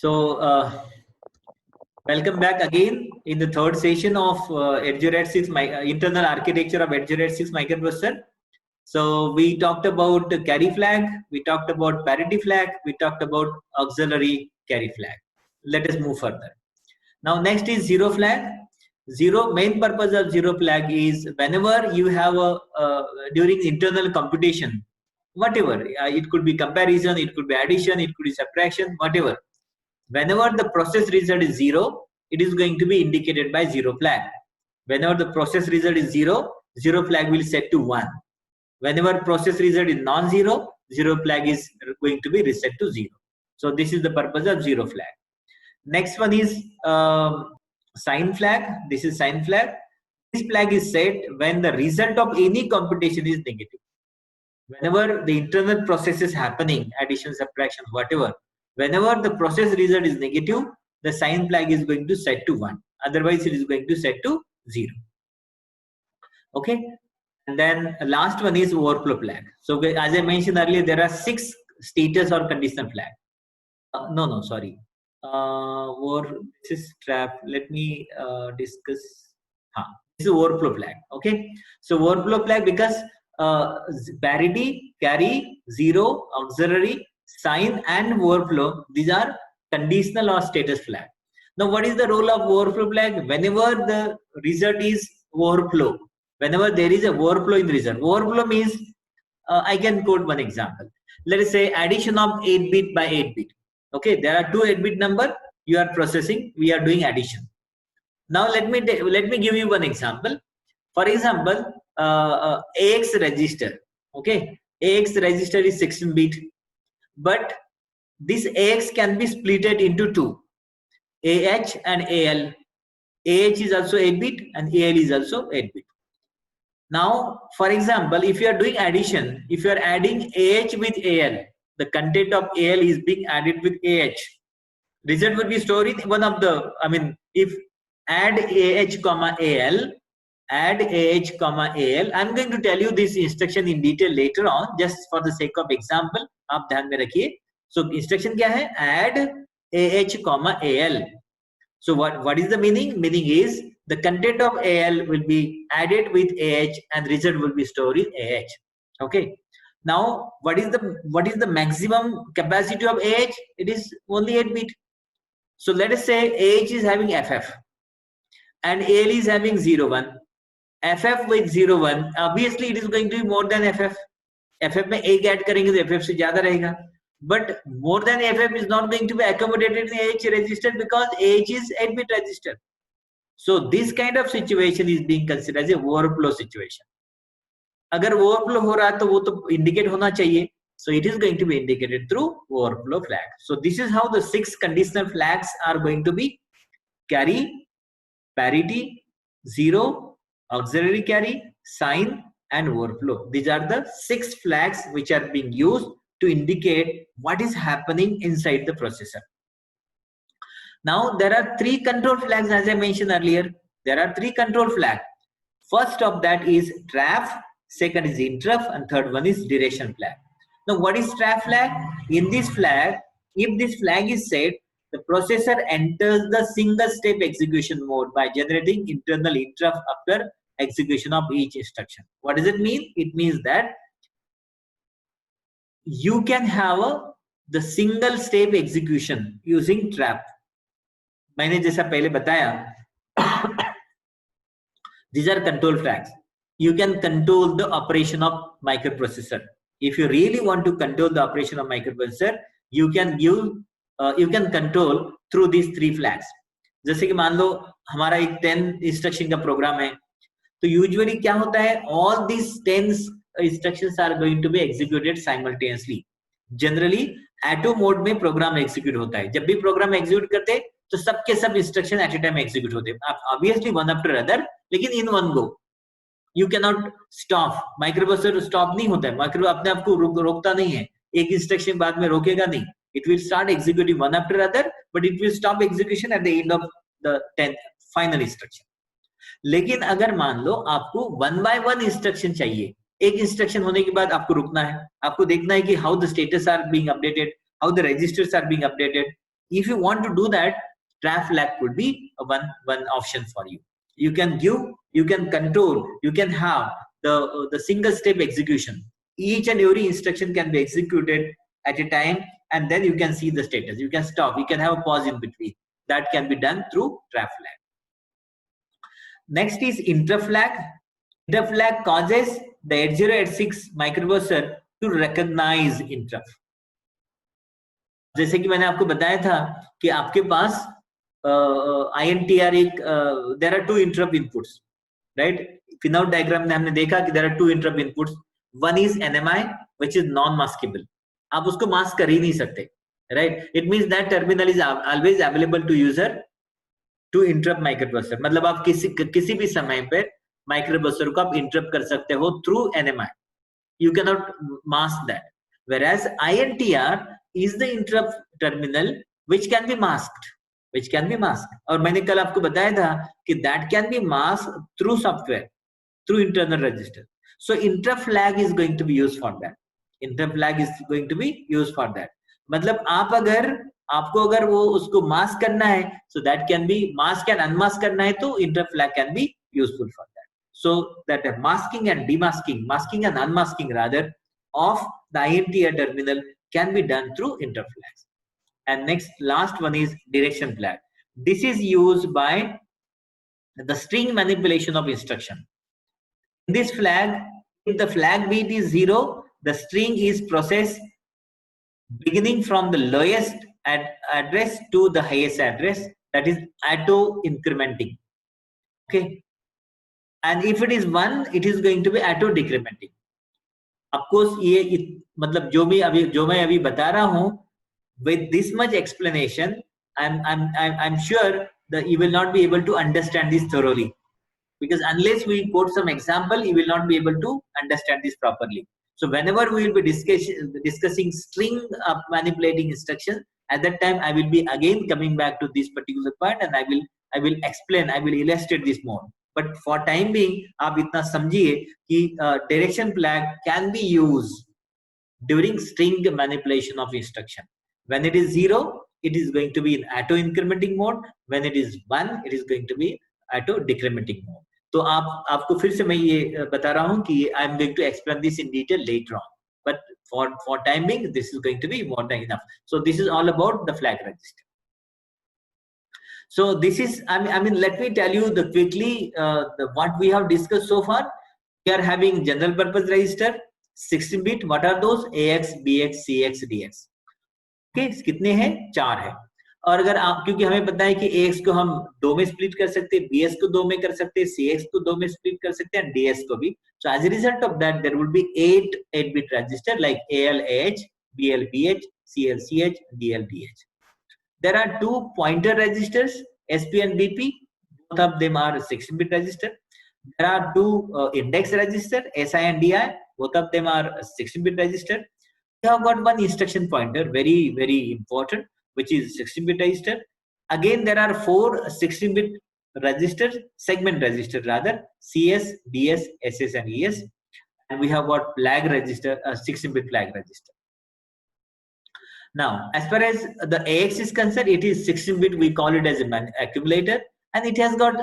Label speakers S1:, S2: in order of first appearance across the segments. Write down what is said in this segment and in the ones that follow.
S1: Welcome back again in the third session of Edgered 6 internal architecture of Edgered 6 microprocessor. So we talked about the carry flag, we talked about parity flag, we talked about auxiliary carry flag. Let us move further. Now next is zero flag. Main purpose of zero flag is whenever you have during internal computation, whatever, it could be comparison, it could be addition, it could be subtraction, whatever. Whenever the process result is 0, it is going to be indicated by zero flag. Whenever the process result is 0, zero flag will set to 1. Whenever process result is non-zero, zero flag is going to be reset to 0. So this is the purpose of zero flag. Next one is sign flag. This is sign flag. This flag is set when the result of any computation is negative. Whenever the internal process is happening, addition, subtraction, whatever, whenever the process result is negative, the sign flag is going to set to 1. Otherwise, it is going to set to 0. Okay. And then last one is overflow flag. So as I mentioned earlier, there are 6 status or conditional flag. This is trap. Let me discuss. This is overflow flag. Okay. So overflow flag because parity, carry, zero, auxiliary, sign and overflow, these are conditional or status flag. Now what is the role of overflow flag? Whenever the result is overflow, whenever there is a overflow in the result, overflow means I can quote one example. Let us say addition of 8-bit by 8-bit. Okay, there are 2 8-bit number you are processing, we are doing addition. Now let me give you one example. For example, AX register. Okay, AX register is 16-bit. But this AX can be splitted into 2, AH and AL. AH is also 8-bit and AL is also 8-bit. Now, for example, if you are doing addition, if you are adding AH with AL, the content of AL is being added with AH. Result will be stored in one of the, if add AH comma AL, add AH comma AL. I'm going to tell you this instruction in detail later on, just for the sake of example. आप ध्यान में रखिए. So instruction क्या है? Add AH comma AL. So what is the meaning? Meaning is the content of AL will be added with AH and result will be stored in AH. Okay. Now what is the maximum capacity of AH? It is only 8-bit. So let us say AH is having FF and AL is having 01. FF with 01, obviously it is going to be more than FF. FF में एक add करेंगे तो FF से ज़्यादा रहेगा. But more than FF is not going to be accommodated in AH register because AH is 8-bit register. So this kind of situation is being considered as a overflow situation. अगर overflow हो रहा है तो वो तो indicate होना चाहिए. So it is going to be indicated through overflow flag. So this is how the 6 conditional flags are going to be: carry, parity, zero, auxiliary carry, sign and overflow. These are the 6 flags which are being used to indicate what is happening inside the processor. Now there are 3 control flags, as I mentioned earlier. There are 3 control flags. First of that is trap, second is interrupt, and third one is duration flag. Now what is trap flag? In this flag, if this flag is set, the processor enters the single step execution mode by generating internal interrupt after execution of each instruction. What does it mean? It means that you can have the single step execution using trap. मैंने जैसा पहले बताया, these are control flags. You can control the operation of microprocessor. If you really want to control the operation of microprocessor, you can control through these 3 flags. जैसे कि मान लो हमारा एक 10 instruction का प्रोग्राम है, तो यूजुअली क्या होता है, all these 10 instructions are going to be executed simultaneously. Generally ATO mode में प्रोग्राम एग्जीक्यूट होता है. जब भी प्रोग्राम एग्जीक्यूट करते हैं तो सबके सब instruction at a time execute होते हैं, ऑब्वियसली वन आफ्टर अदर, लेकिन in one go. You can not stop. Microprocessor stop नहीं होता है, माइक्रो अपने आप को रोकता नहीं है, एक इंस्ट्रक्शन बाद में रोकेगा नहीं. It will start executing one after other, but it will stop execution at the end of the 10th final instruction. लेकिन अगर मान लो आपको 1 by 1 इंस्ट्रक्शन चाहिए, एक इंस्ट्रक्शन होने के बाद आपको रुकना है, आपको देखना है कि how the status are being updated, how the registers are being updated. If you want to do that, trap flag could be one option for you. You can give, you can control, you can have the single step execution. Each and every instruction can be executed at a time, and then you can see the status. You can stop, you can have a pause in between. That can be done through trap flag. Next is interrupt flag. Interrupt flag causes the 8086 microprocessor to recognize interrupt. जैसे कि मैंने आपको बताया था कि आपके पास INTR एक there are two interrupt inputs, right? Pinout diagram में हमने देखा कि there are two interrupt inputs. One is NMI, which is non-maskable. आप उसको mask कर ही नहीं सकते, right? It means that terminal is always available to user to interrupt microprocessor. मतलब आप किसी भी समय पर microprocessor को आप interrupt कर सकते हो through NMI. You cannot mask that. Whereas INTR is the interrupt terminal which can be masked. और मैंने कल आपको बताया था कि that can be masked through software, through internal register. So interrupt flag is going to be used for that. मतलब आपको अगर वो उसको mask करना है, so that can be mask and unmask करना है, तो interrupt flag can be useful for that. So that masking and demasking, masking and unmasking rather, of the INTR terminal can be done through interrupt flags. And last one is direction flag. This is used by the string manipulation of instruction. In this flag, if the flag bit is 0, the string is processed beginning from the lowest address to the highest address, that is auto incrementing. Okay. And if it is 1, it is going to be auto decrementing. Of course, ये मतलब जो मैं अभी बता रहा हूँ, with this much explanation, I'm sure that you will not be able to understand this thoroughly, because unless we quote some example, you will not be able to understand this properly. So whenever we will be discussing string manipulating instruction, at that time I will be again coming back to this particular part, and I will explain, I will illustrate this more. But for time being, आप इतना समझिए कि direction flag can be used during string manipulation of instruction. When it is 0, it is going to be in auto incrementing mode. When it is 1, it is going to be auto decrementing mode. तो आपको फिर से मैं ये बता रहा हूँ कि I am going to explain this in detail later on. But for time being, this is going to be more than enough. So this is all about the flag register. So this is, I mean, let me tell you quickly what we have discussed so far. We are having general purpose register, 16-bit. What are those? AX, BX, CX, DX. Okay, कितने हैं? 4 है. और अगर आप, क्योंकि हमें पता है कि AX को हम 2 में स्प्लिट कर सकते हैं, BX को 2 में कर सकते हैं, CX को 2 में स्प्लिट कर सकते हैं, DS को भी. So as a result of that, there will be 8-bit register like AL, AH, BL, BH, CL, CH, DL, DH. There are 2 pointer registers, SP and BP. Both of them are 16-bit register. There are 2 index register, SI and DI. Both of them are 16-bit register. We have got one instruction pointer, very, very important, which is 16-bit register. Again, there are 4 16-bit registers, segment register rather, CS, DS, SS and ES. And we have got flag register, 16-bit flag register. Now, as far as the AX is concerned, it is 16-bit, we call it as an accumulator, and it has got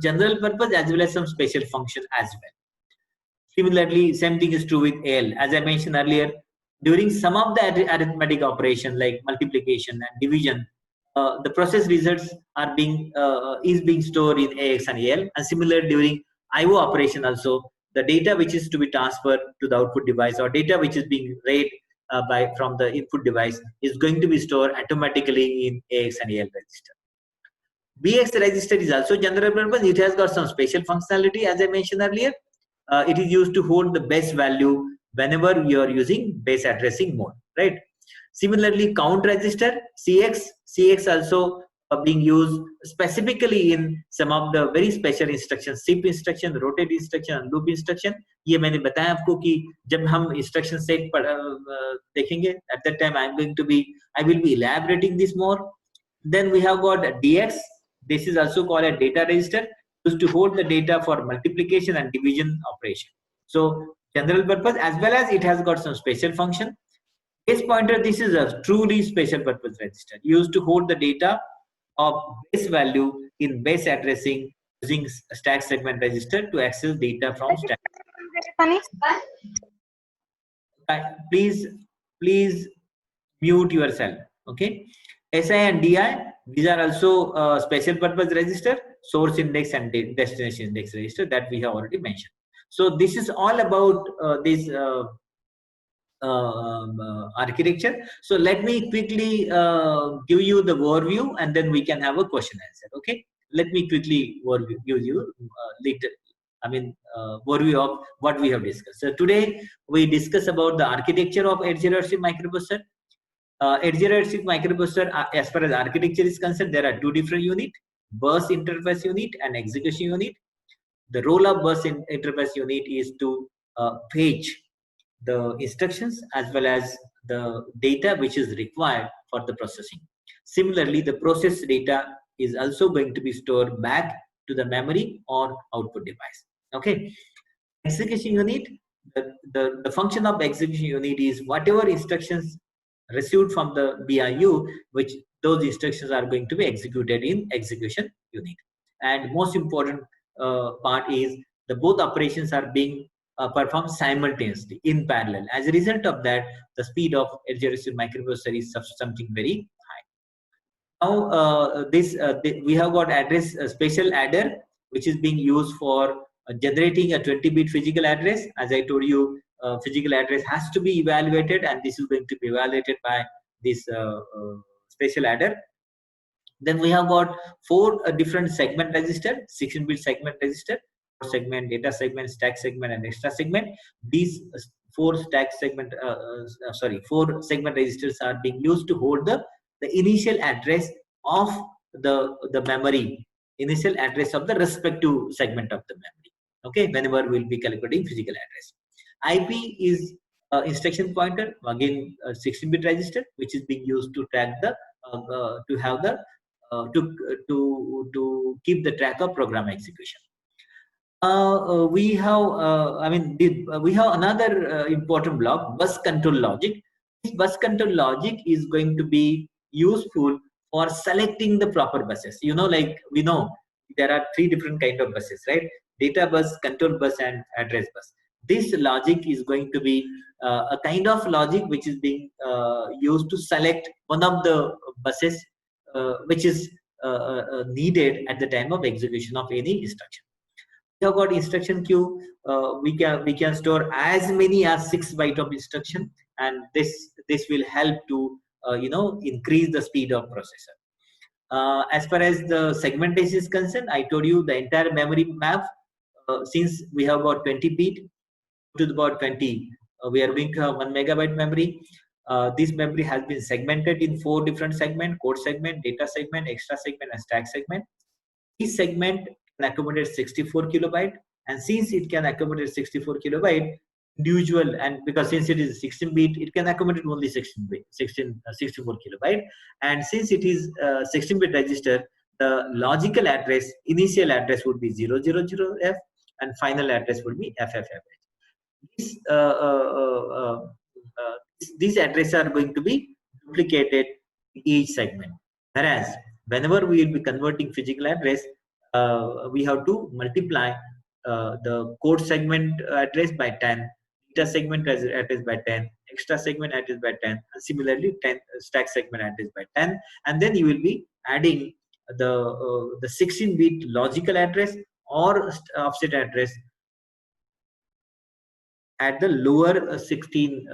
S1: general purpose as well as some special function as well. Similarly, same thing is true with AL. As I mentioned earlier, during some of the arithmetic operation like multiplication and division, the process results are being stored in AX and AL. And similarly, during IO operation also, the data which is to be transferred to the output device or data which is being read from the input device is going to be stored automatically in AX and AL register. BX register is also general purpose. It has got some special functionality, as I mentioned earlier. It is used to hold the base value whenever you are using base addressing mode, right? Similarly, count register, CX also being used specifically in some of the very special instructions, SIP instruction, rotate instruction, and loop instruction. ये मैंने बताया आपको कि जब हम instruction set देखेंगे, at that time I will be elaborating this more. Then we have got DX. This is also called a data register, used to hold the data for multiplication and division operation. So general purpose, as well as it has got some special function. Base pointer, this is a truly special purpose register used to hold the data of base value in base addressing using stack segment register to access data from stack. Please mute yourself. Okay. SI and DI, these are also special purpose register, source index and destination index register that we have already mentioned. So this is all about this architecture. So let me quickly give you the overview, and then we can have a question answer. Okay, let me quickly give you later. Overview of what we have discussed. So today we discuss about the architecture of 8086 microprocessor. 8086 microprocessor, as far as architecture is concerned, there are two different units: bus interface unit and execution unit. The role of bus interface unit is to fetch the instructions as well as the data which is required for the processing. Similarly, the process data is also going to be stored back to the memory or output device. Okay. Execution unit, the function of the execution unit is whatever instructions received from the BIU, which those instructions are going to be executed in execution unit. And most important part is the both operations are being performed simultaneously in parallel. As a result of that, the speed of 8086 microprocessor is something very high. Now we have got address special adder which is being used for generating a 20-bit physical address. As I told you, physical address has to be evaluated, and this is going to be evaluated by this special adder. Then we have got four different segment register: 16-bit segment register, segment, data segment, stack segment, and extra segment. These four segment registers are being used to hold the initial address of the memory, initial address of the respective segment of the memory. Okay, whenever we'll be calculating physical address. IP is instruction pointer, again 16-bit register, which is being used to track the to keep the track of program execution. We have another important block, bus control logic. This bus control logic is going to be useful for selecting the proper buses. You know, like we know there are three different kind of buses, right? Data bus, control bus, and address bus. This logic is going to be a kind of logic which is being used to select one of the buses which is needed at the time of execution of any instruction. We have got instruction queue. We can store as many as 6 bytes of instruction, and this will help to increase the speed of processor. As far as the segmentation is concerned, I told you the entire memory map. Since we have got 20-bit to about 20, we are going to have 1 megabyte memory. This memory has been segmented in 4 different segments: code segment, data segment, extra segment, and stack segment. Each segment can accommodate 64 kilobyte, and since it can accommodate 64 kilobyte, individual, and because since it is 16-bit, it can accommodate only 64 kilobyte, and since it is 16-bit register, the logical address, initial address would be 000F, and final address would be FFFH. These addresses are going to be duplicated in each segment. Whereas whenever we will be converting physical address, we have to multiply the code segment address by 10, data segment address by 10, extra segment address by 10, and similarly 10 stack segment address by 10, and then you will be adding the 16-bit logical address or offset address at the lower 16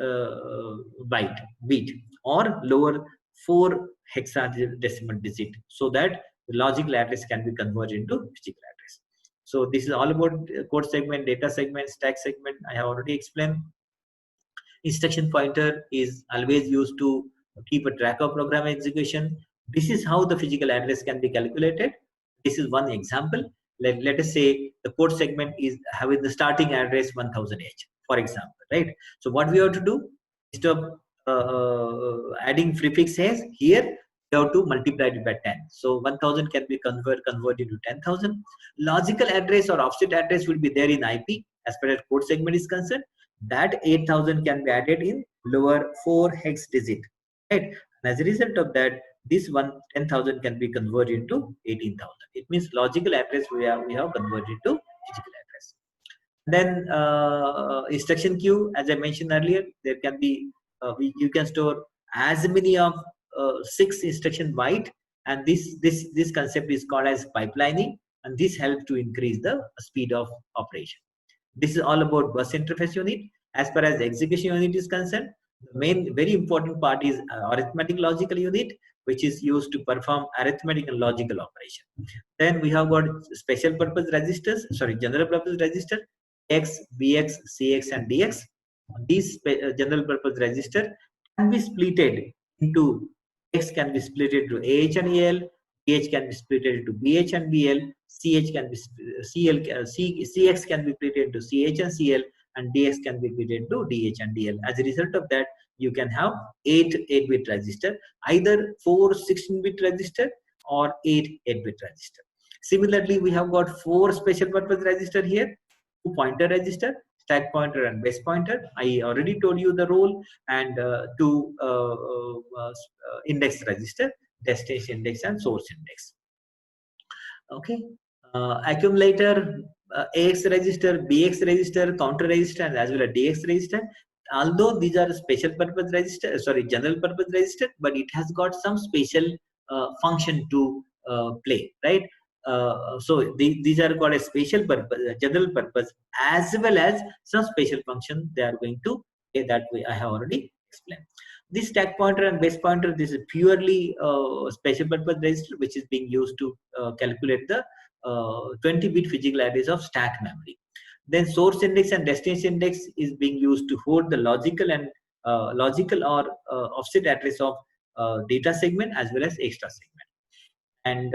S1: bit or lower 4 hexadecimal digit, so that the logical address can be converted into physical address. So this is all about code segment, data segment, stack segment. I have already explained. Instruction pointer is always used to keep a track of program execution. This is how the physical address can be calculated. This is one example. Let us say the code segment is having the starting address 1000H, for example, right? So what we have to do, instead of adding prefix as here, we have to multiply it by 10. So 1000 can be converted to 10,000. Logical address or offset address will be there in IP as far as code segment is concerned. That 8000 can be added in lower 4 hex digit, right? And as a result of that, this 10,000 can be converted into 18,000. It means logical address we have converted to physical address. Then instruction queue, as I mentioned earlier, there can be you can store as many of 6 instruction byte, and this concept is called as pipelining, and this helps to increase the speed of operation. This is all about bus interface unit. As far as the execution unit is concerned, the main very important part is arithmetic logical unit, which is used to perform arithmetic and logical operation. Then we have got special purpose registers, sorry, general purpose register, X, BX, CX, and DX. These general purpose register can be splitted into X can be split into AH and AL, BH can be split into BH and BL, CH can be CX can be split into CH and CL, and DX can be split into DH and DL. As a result of that, you can have 8-bit register, either 4 16-bit register or 8-bit register. Similarly, we have got 4 special purpose register here, 2 pointer register, stack pointer and base pointer. I already told you the role, and 2 index register, destination index and source index. Okay, accumulator, AX register, BX register, counter register, and as well as DX register. Although these are special purpose register, sorry, general purpose register, but it has got some special function to play, right? So these are called a special purpose, general purpose, as well as some special function they are going to play. That way I have already explained. This stack pointer and base pointer, this is purely special purpose register, which is being used to calculate the 20-bit physical address of stack memory. Then source index and destination index is being used to hold the logical and logical or offset address of data segment as well as extra segment. And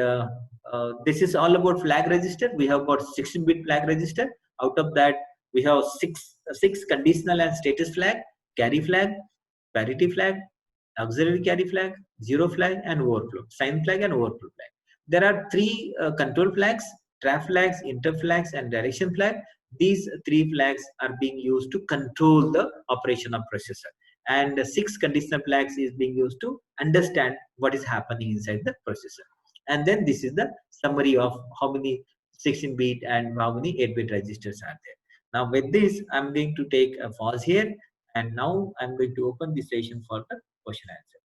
S1: this is all about flag register. We have got 16-bit flag register. Out of that, we have six conditional and status flag, carry flag, parity flag, auxiliary carry flag, zero flag, and overflow, sign flag and overflow flag. There are 3 control flags, trap flags, inter flags, and direction flag. These 3 flags are being used to control the operation of processor, and 6 conditional flags is being used to understand what is happening inside the processor. And then this is the summary of how many 16-bit and how many 8-bit registers are there. Now with this, I'm going to take a pause here, and now I'm going to open the session for the question answer.